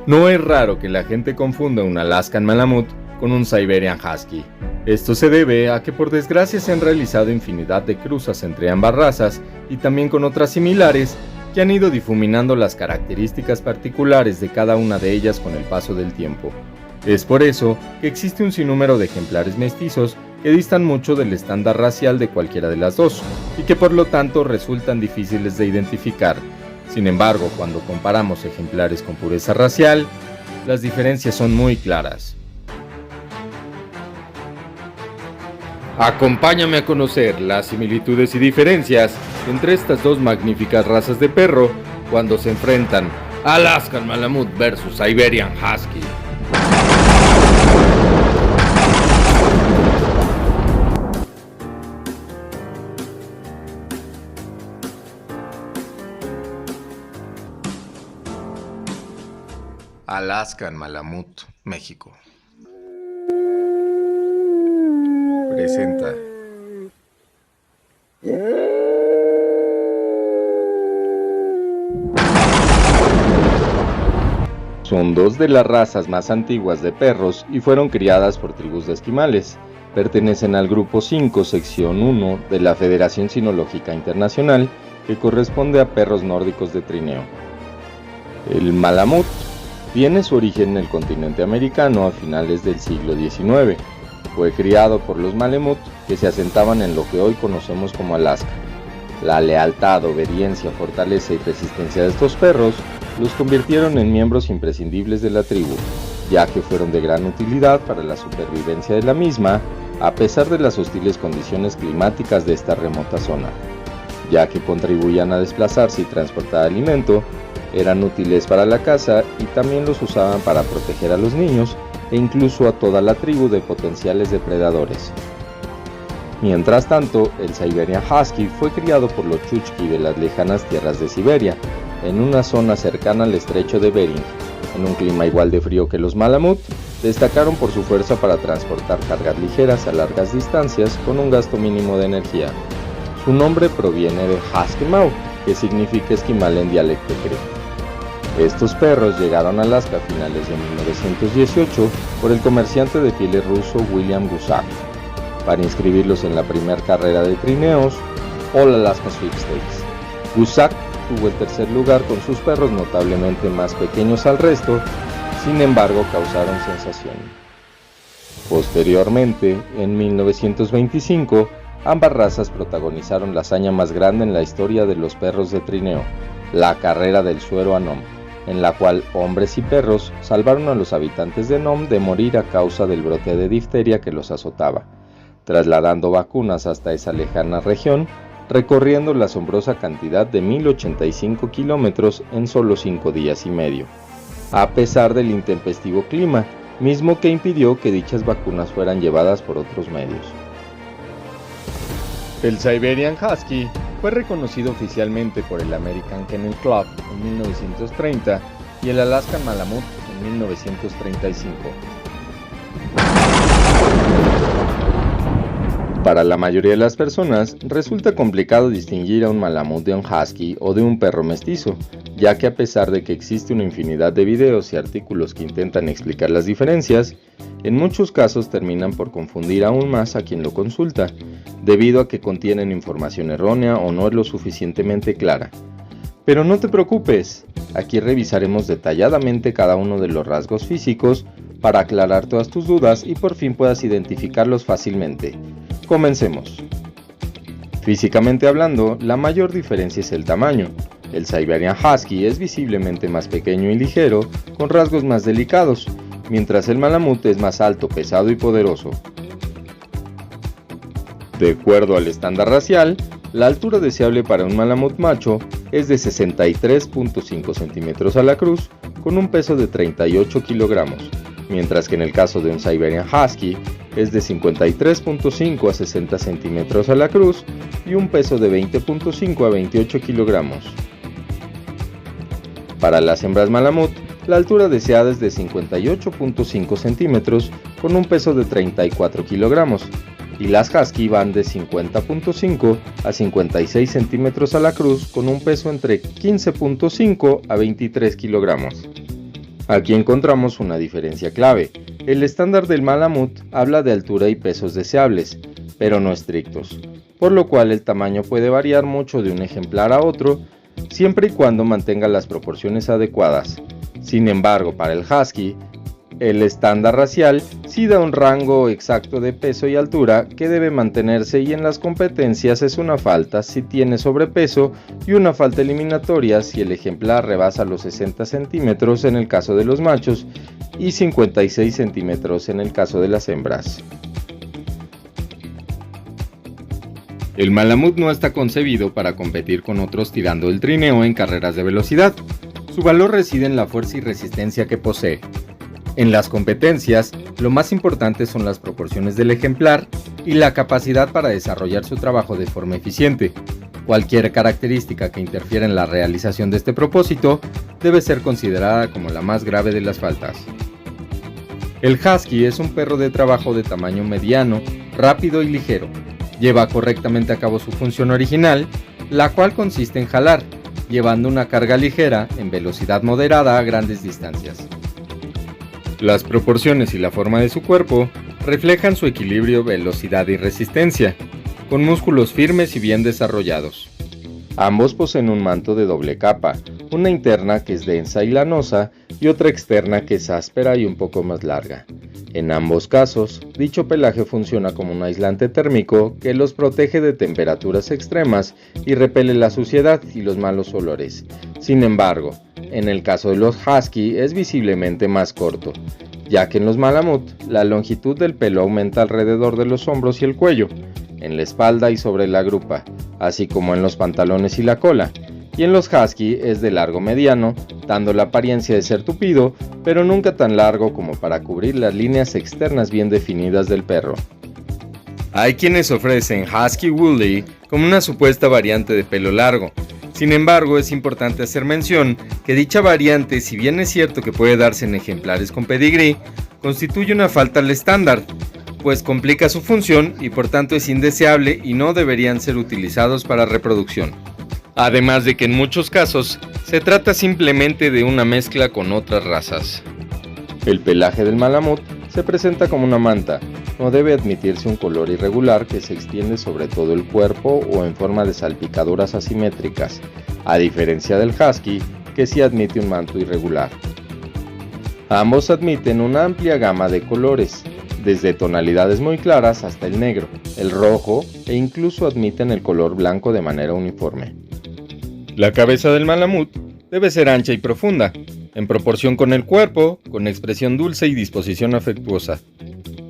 No es raro que la gente confunda un Alaskan Malamut con un Siberian Husky. Esto se debe a que por desgracia se han realizado infinidad de cruzas entre ambas razas y también con otras similares que han ido difuminando las características particulares de cada una de ellas con el paso del tiempo. Es por eso que existe un sinnúmero de ejemplares mestizos que distan mucho del estándar racial de cualquiera de las dos y que por lo tanto resultan difíciles de identificar. Sin embargo, cuando comparamos ejemplares con pureza racial, las diferencias son muy claras. Acompáñame a conocer las similitudes y diferencias entre estas dos magníficas razas de perro cuando se enfrentan Alaskan Malamut versus Siberian Husky. Alaskan Malamut, México. Presenta. Son dos de las razas más antiguas de perros y fueron criadas por tribus de esquimales. Pertenecen al Grupo 5, Sección 1 de la Federación Cinológica Internacional, que corresponde a perros nórdicos de trineo. El Malamut tiene su origen en el continente americano a finales del siglo XIX. Fue criado por los Malemut que se asentaban en lo que hoy conocemos como Alaska. La lealtad, obediencia, fortaleza y resistencia de estos perros los convirtieron en miembros imprescindibles de la tribu, ya que fueron de gran utilidad para la supervivencia de la misma, a pesar de las hostiles condiciones climáticas de esta remota zona, ya que contribuían a desplazarse y transportar alimento, eran útiles para la caza y también los usaban para proteger a los niños e incluso a toda la tribu de potenciales depredadores. Mientras tanto, el Siberian Husky fue criado por los Chukchi de las lejanas tierras de Siberia, en una zona cercana al estrecho de Bering. En un clima igual de frío que los Malamut, destacaron por su fuerza para transportar cargas ligeras a largas distancias con un gasto mínimo de energía. Su nombre proviene de Husky Mau, que significa esquimal en dialecto cree. Estos perros llegaron a Alaska a finales de 1918 por el comerciante de pieles ruso William Gusak, para inscribirlos en la primera carrera de trineos, All Alaska Sweepstakes. Gusak tuvo el tercer lugar con sus perros notablemente más pequeños al resto, sin embargo causaron sensación. Posteriormente, en 1925, ambas razas protagonizaron la hazaña más grande en la historia de los perros de trineo, la carrera del suero a Nome, en la cual hombres y perros salvaron a los habitantes de Nome de morir a causa del brote de difteria que los azotaba, trasladando vacunas hasta esa lejana región, recorriendo la asombrosa cantidad de 1085 kilómetros en solo 5 días y medio, a pesar del intempestivo clima, mismo que impidió que dichas vacunas fueran llevadas por otros medios. El Siberian Husky fue reconocido oficialmente por el American Kennel Club en 1930 y el Alaskan Malamut en 1935. Para la mayoría de las personas, resulta complicado distinguir a un Malamut de un Husky o de un perro mestizo, ya que a pesar de que existe una infinidad de videos y artículos que intentan explicar las diferencias, en muchos casos terminan por confundir aún más a quien lo consulta, debido a que contienen información errónea o no es lo suficientemente clara. Pero no te preocupes, aquí revisaremos detalladamente cada uno de los rasgos físicos para aclarar todas tus dudas y por fin puedas identificarlos fácilmente. Comencemos. Físicamente hablando, la mayor diferencia es el tamaño. El Siberian Husky es visiblemente más pequeño y ligero, con rasgos más delicados, mientras el Malamut es más alto, pesado y poderoso. De acuerdo al estándar racial, la altura deseable para un Malamut macho es de 63.5 centímetros a la cruz, con un peso de 38 kilogramos, mientras que en el caso de un Siberian Husky es de 53.5 a 60 centímetros a la cruz y un peso de 20.5 a 28 kilogramos. Para las hembras Malamut, la altura deseada es de 58.5 centímetros con un peso de 34 kilogramos, y las Husky van de 50.5 a 56 centímetros a la cruz con un peso entre 15.5 a 23 kilogramos. Aquí encontramos una diferencia clave. El estándar del Malamut habla de altura y pesos deseables, pero no estrictos, por lo cual el tamaño puede variar mucho de un ejemplar a otro, siempre y cuando mantenga las proporciones adecuadas. Sin embargo, para el husky, el estándar racial sí da un rango exacto de peso y altura que debe mantenerse, y en las competencias es una falta si tiene sobrepeso y una falta eliminatoria si el ejemplar rebasa los 60 centímetros en el caso de los machos y 56 centímetros en el caso de las hembras. El Malamut no está concebido para competir con otros tirando el trineo en carreras de velocidad. Su valor reside en la fuerza y resistencia que posee. En las competencias, lo más importante son las proporciones del ejemplar y la capacidad para desarrollar su trabajo de forma eficiente. Cualquier característica que interfiera en la realización de este propósito debe ser considerada como la más grave de las faltas. El husky es un perro de trabajo de tamaño mediano, rápido y ligero. Lleva correctamente a cabo su función original, la cual consiste en jalar, llevando una carga ligera en velocidad moderada a grandes distancias. Las proporciones y la forma de su cuerpo reflejan su equilibrio, velocidad y resistencia, con músculos firmes y bien desarrollados. Ambos poseen un manto de doble capa, una interna que es densa y lanosa y otra externa que es áspera y un poco más larga. En ambos casos, dicho pelaje funciona como un aislante térmico que los protege de temperaturas extremas y repele la suciedad y los malos olores. Sin embargo, en el caso de los husky es visiblemente más corto, ya que en los Malamut la longitud del pelo aumenta alrededor de los hombros y el cuello, en la espalda y sobre la grupa, así como en los pantalones y la cola, y en los husky es de largo mediano, dando la apariencia de ser tupido, pero nunca tan largo como para cubrir las líneas externas bien definidas del perro. Hay quienes ofrecen Husky Woolly como una supuesta variante de pelo largo. Sin embargo, es importante hacer mención que dicha variante, si bien es cierto que puede darse en ejemplares con pedigrí, constituye una falta al estándar, pues complica su función y por tanto es indeseable y no deberían ser utilizados para reproducción. Además de que en muchos casos se trata simplemente de una mezcla con otras razas. El pelaje del Malamut se presenta como una manta. No debe admitirse un color irregular que se extiende sobre todo el cuerpo o en forma de salpicaduras asimétricas, a diferencia del husky, que sí admite un manto irregular. Ambos admiten una amplia gama de colores, desde tonalidades muy claras hasta el negro, el rojo e incluso admiten el color blanco de manera uniforme. La cabeza del Malamut debe ser ancha y profunda, en proporción con el cuerpo, con expresión dulce y disposición afectuosa.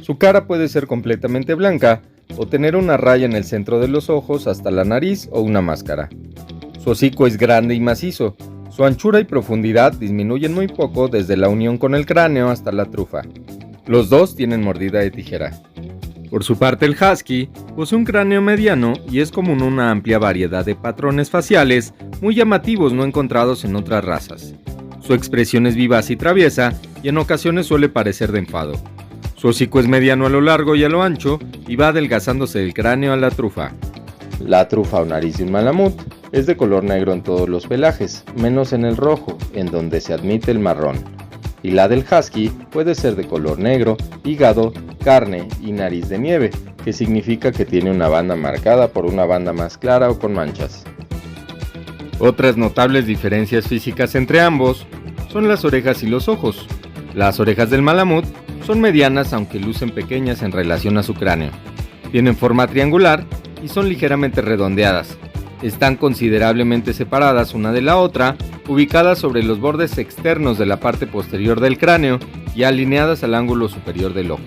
Su cara puede ser completamente blanca o tener una raya en el centro de los ojos hasta la nariz o una máscara. Su hocico es grande y macizo. Su anchura y profundidad disminuyen muy poco desde la unión con el cráneo hasta la trufa. Los dos tienen mordida de tijera. Por su parte, el husky posee un cráneo mediano y es común una amplia variedad de patrones faciales muy llamativos no encontrados en otras razas. Su expresión es vivaz y traviesa y en ocasiones suele parecer de enfado. Su hocico es mediano a lo largo y a lo ancho y va adelgazándose del cráneo a la trufa. La trufa o nariz de un Malamut es de color negro en todos los pelajes, menos en el rojo, en donde se admite el marrón. Y la del husky puede ser de color negro, hígado, carne y nariz de nieve, que significa que tiene una banda marcada por una banda más clara o con manchas. Otras notables diferencias físicas entre ambos son las orejas y los ojos. Las orejas del Malamut son medianas aunque lucen pequeñas en relación a su cráneo. Tienen forma triangular y son ligeramente redondeadas. Están considerablemente separadas una de la otra, ubicadas sobre los bordes externos de la parte posterior del cráneo y alineadas al ángulo superior del ojo.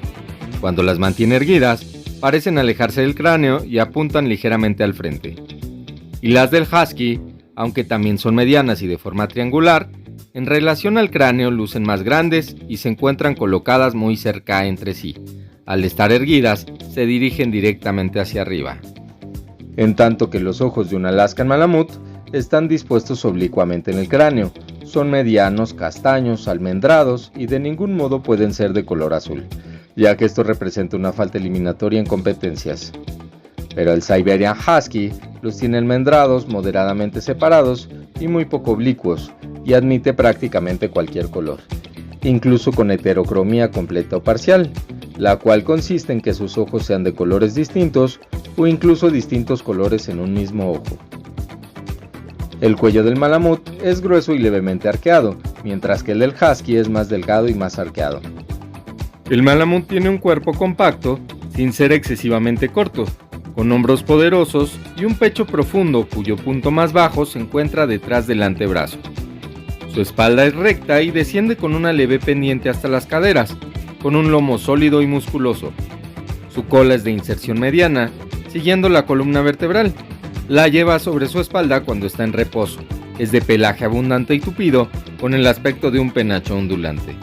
Cuando las mantiene erguidas, parecen alejarse del cráneo y apuntan ligeramente al frente. Y las del husky, aunque también son medianas y de forma triangular, en relación al cráneo lucen más grandes y se encuentran colocadas muy cerca entre sí. Al estar erguidas, se dirigen directamente hacia arriba. En tanto que los ojos de un Alaskan Malamut están dispuestos oblicuamente en el cráneo, son medianos, castaños, almendrados y de ningún modo pueden ser de color azul, ya que esto representa una falta eliminatoria en competencias. Pero el Siberian Husky los tiene almendrados, moderadamente separados y muy poco oblicuos, y admite prácticamente cualquier color. incluso con heterocromía completa o parcial, la cual consiste en que sus ojos sean de colores distintos o incluso distintos colores en un mismo ojo. El cuello del malamut es grueso y levemente arqueado, mientras que el del husky es más delgado y más arqueado. El malamut tiene un cuerpo compacto, sin ser excesivamente corto, con hombros poderosos y un pecho profundo cuyo punto más bajo se encuentra detrás del antebrazo. Su espalda es recta y desciende con una leve pendiente hasta las caderas, con un lomo sólido y musculoso. Su cola es de inserción mediana, siguiendo la columna vertebral. La lleva sobre su espalda cuando está en reposo. Es de pelaje abundante y tupido, con el aspecto de un penacho ondulante.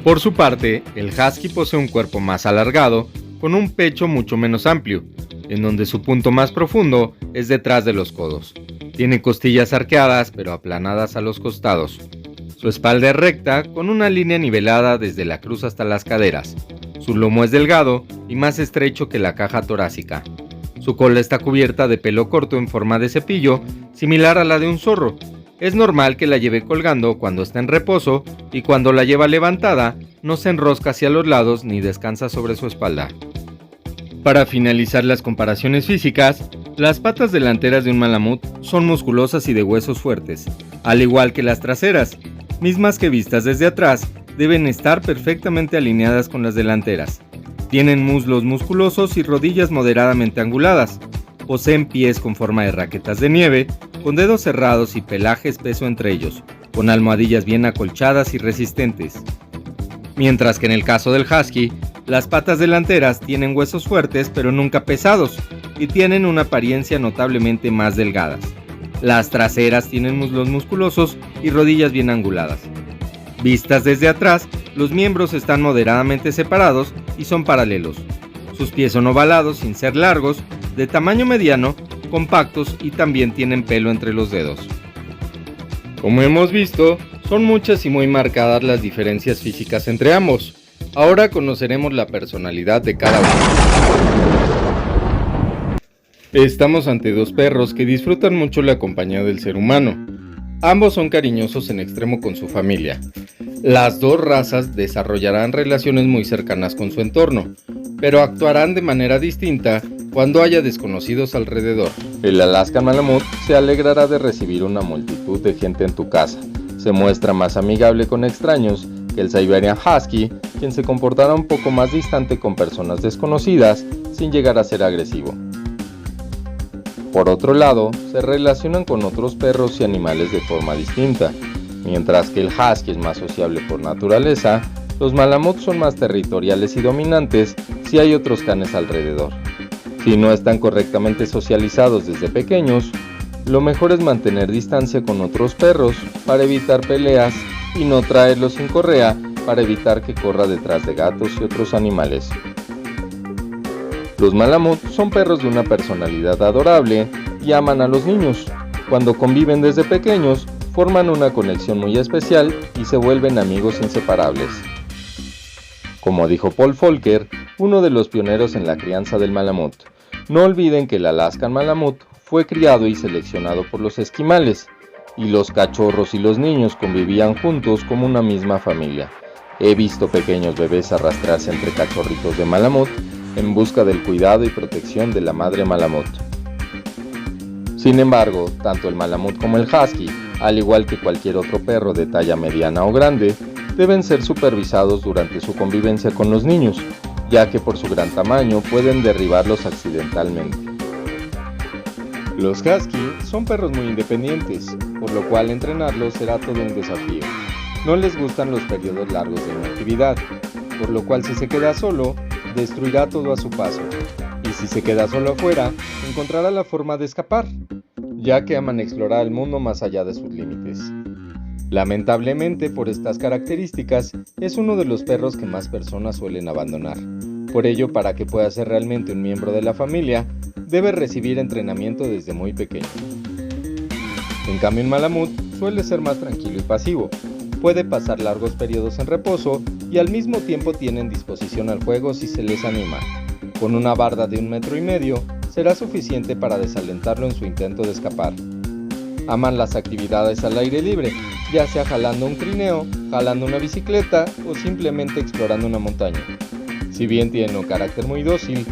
Por su parte, el husky posee un cuerpo más alargado, con un pecho mucho menos amplio, en donde su punto más profundo es detrás de los codos. Tiene costillas arqueadas pero aplanadas a los costados. Su espalda es recta, con una línea nivelada desde la cruz hasta las caderas. Su lomo es delgado y más estrecho que la caja torácica. Su cola está cubierta de pelo corto en forma de cepillo, similar a la de un zorro. Es normal que la lleve colgando cuando está en reposo y cuando la lleva levantada, no se enrosca hacia los lados ni descansa sobre su espalda. Para finalizar las comparaciones físicas, las patas delanteras de un malamut son musculosas y de huesos fuertes, al igual que las traseras, mismas que vistas desde atrás deben estar perfectamente alineadas con las delanteras. Tienen muslos musculosos y rodillas moderadamente anguladas. Poseen pies con forma de raquetas de nieve, con dedos cerrados y pelaje espeso entre ellos, con almohadillas bien acolchadas y resistentes. Mientras que en el caso del husky, las patas delanteras tienen huesos fuertes pero nunca pesados y tienen una apariencia notablemente más delgadas. Las traseras tienen muslos musculosos y rodillas bien anguladas. Vistas desde atrás, los miembros están moderadamente separados y son paralelos. Sus pies son ovalados sin ser largos, de tamaño mediano, compactos y también tienen pelo entre los dedos. Como hemos visto, son muchas y muy marcadas las diferencias físicas entre ambos. Ahora conoceremos la personalidad de cada uno. Estamos ante dos perros que disfrutan mucho la compañía del ser humano. Ambos son cariñosos en extremo con su familia. Las dos razas desarrollarán relaciones muy cercanas con su entorno, pero actuarán de manera distinta cuando haya desconocidos alrededor. El Alaskan Malamut se alegrará de recibir una multitud de gente en tu casa. Se muestra más amigable con extraños que el Siberian Husky, quien se comportará un poco más distante con personas desconocidas sin llegar a ser agresivo. Por otro lado, se relacionan con otros perros y animales de forma distinta. Mientras que el husky es más sociable por naturaleza, los malamuts son más territoriales y dominantes si hay otros canes alrededor. Si no están correctamente socializados desde pequeños, lo mejor es mantener distancia con otros perros para evitar peleas y no traerlos sin correa para evitar que corra detrás de gatos y otros animales. Los malamuts son perros de una personalidad adorable y aman a los niños. Cuando conviven desde pequeños, forman una conexión muy especial y se vuelven amigos inseparables. Como dijo Paul Volcker, uno de los pioneros en la crianza del malamut, no olviden que el Alaskan Malamut fue criado y seleccionado por los esquimales, y los cachorros y los niños convivían juntos como una misma familia. He visto pequeños bebés arrastrarse entre cachorritos de malamut en busca del cuidado y protección de la madre malamut. Sin embargo, tanto el malamut como el husky, al igual que cualquier otro perro de talla mediana o grande, deben ser supervisados durante su convivencia con los niños, ya que por su gran tamaño pueden derribarlos accidentalmente. Los husky son perros muy independientes, por lo cual entrenarlos será todo un desafío. No les gustan los periodos largos de inactividad, por lo cual si se queda solo, destruirá todo a su paso, y si se queda solo afuera, encontrará la forma de escapar, ya que aman explorar el mundo más allá de sus límites. Lamentablemente, por estas características, es uno de los perros que más personas suelen abandonar. Por ello, para que pueda ser realmente un miembro de la familia, debe recibir entrenamiento desde muy pequeño. En cambio, un malamut suele ser más tranquilo y pasivo. Puede pasar largos periodos en reposo y al mismo tiempo tienen disposición al juego si se les anima. Con una barda de 1,5 metros será suficiente para desalentarlo en su intento de escapar. Aman las actividades al aire libre, ya sea jalando un trineo, jalando una bicicleta o simplemente explorando una montaña. Si bien tienen un carácter muy dócil,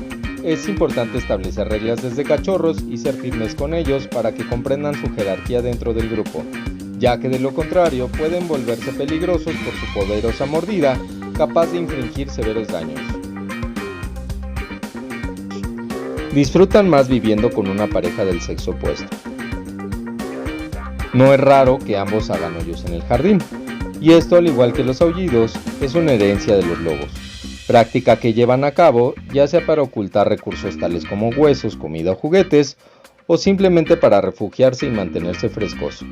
es importante establecer reglas desde cachorros y ser firmes con ellos para que comprendan su jerarquía dentro del grupo, ya que de lo contrario pueden volverse peligrosos por su poderosa mordida, capaz de infligir severos daños. Disfrutan más viviendo con una pareja del sexo opuesto. No es raro que ambos hagan hoyos en el jardín, y esto, al igual que los aullidos, es una herencia de los lobos, práctica que llevan a cabo ya sea para ocultar recursos tales como huesos, comida o juguetes, o simplemente para refugiarse y mantenerse frescos.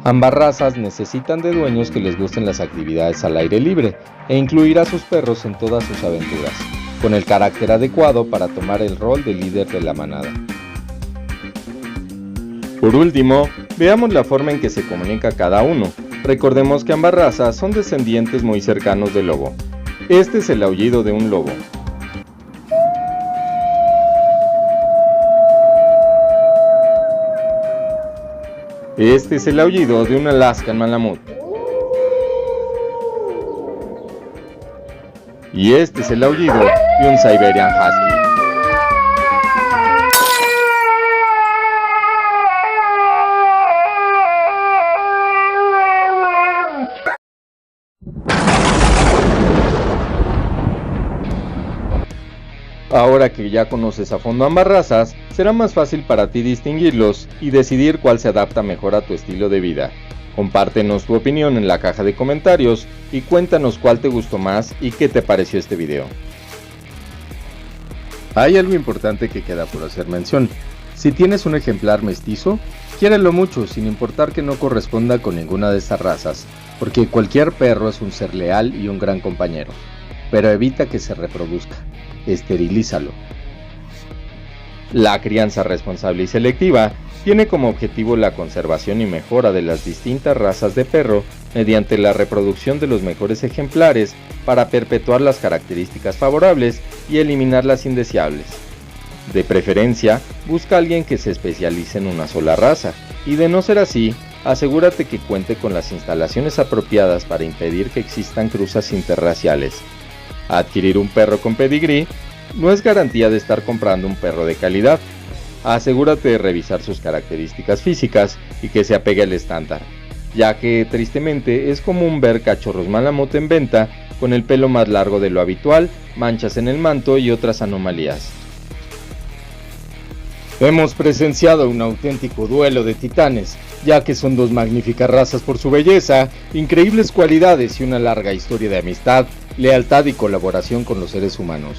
Ambas razas necesitan de dueños que les gusten las actividades al aire libre e incluir a sus perros en todas sus aventuras, con el carácter adecuado para tomar el rol de líder de la manada. Por último, veamos la forma en que se comunica cada uno. Recordemos que ambas razas son descendientes muy cercanos del lobo. Este es el aullido de un lobo. Este es el aullido de un Alaskan Malamut. Y este es el aullido de un Siberian Husky. Ahora que ya conoces a fondo ambas razas, será más fácil para ti distinguirlos y decidir cuál se adapta mejor a tu estilo de vida. Compártenos tu opinión en la caja de comentarios y cuéntanos cuál te gustó más y qué te pareció este video. Hay algo importante que queda por hacer mención. Si tienes un ejemplar mestizo, quiérelo mucho sin importar que no corresponda con ninguna de estas razas, porque cualquier perro es un ser leal y un gran compañero, pero evita que se reproduzca. Esterilízalo. La crianza responsable y selectiva tiene como objetivo la conservación y mejora de las distintas razas de perro mediante la reproducción de los mejores ejemplares para perpetuar las características favorables y eliminar las indeseables. De preferencia, busca a alguien que se especialice en una sola raza, y de no ser así, asegúrate que cuente con las instalaciones apropiadas para impedir que existan cruzas interraciales. Adquirir un perro con pedigrí no es garantía de estar comprando un perro de calidad. Asegúrate de revisar sus características físicas y que se apegue al estándar, ya que tristemente es común ver cachorros Malamut en venta con el pelo más largo de lo habitual, manchas en el manto y otras anomalías. Hemos presenciado un auténtico duelo de titanes, ya que son dos magníficas razas por su belleza, increíbles cualidades y una larga historia de amistad, lealtad y colaboración con los seres humanos.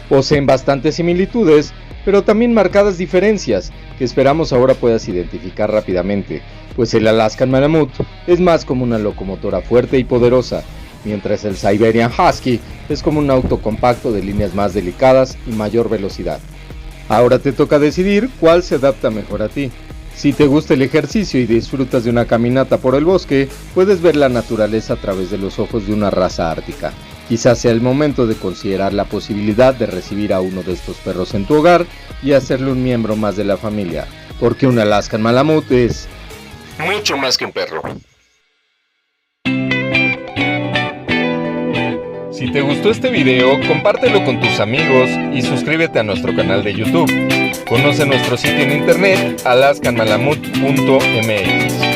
Poseen bastantes similitudes, pero también marcadas diferencias, que esperamos ahora puedas identificar rápidamente, pues el Alaskan Malamut es más como una locomotora fuerte y poderosa, mientras el Siberian Husky es como un auto compacto de líneas más delicadas y mayor velocidad. Ahora te toca decidir cuál se adapta mejor a ti. Si te gusta el ejercicio y disfrutas de una caminata por el bosque, puedes ver la naturaleza a través de los ojos de una raza ártica. Quizás sea el momento de considerar la posibilidad de recibir a uno de estos perros en tu hogar y hacerle un miembro más de la familia, porque un Alaskan Malamut es mucho más que un perro. Si te gustó este video, compártelo con tus amigos y suscríbete a nuestro canal de YouTube. Conoce nuestro sitio en internet alaskanmalamut.mx.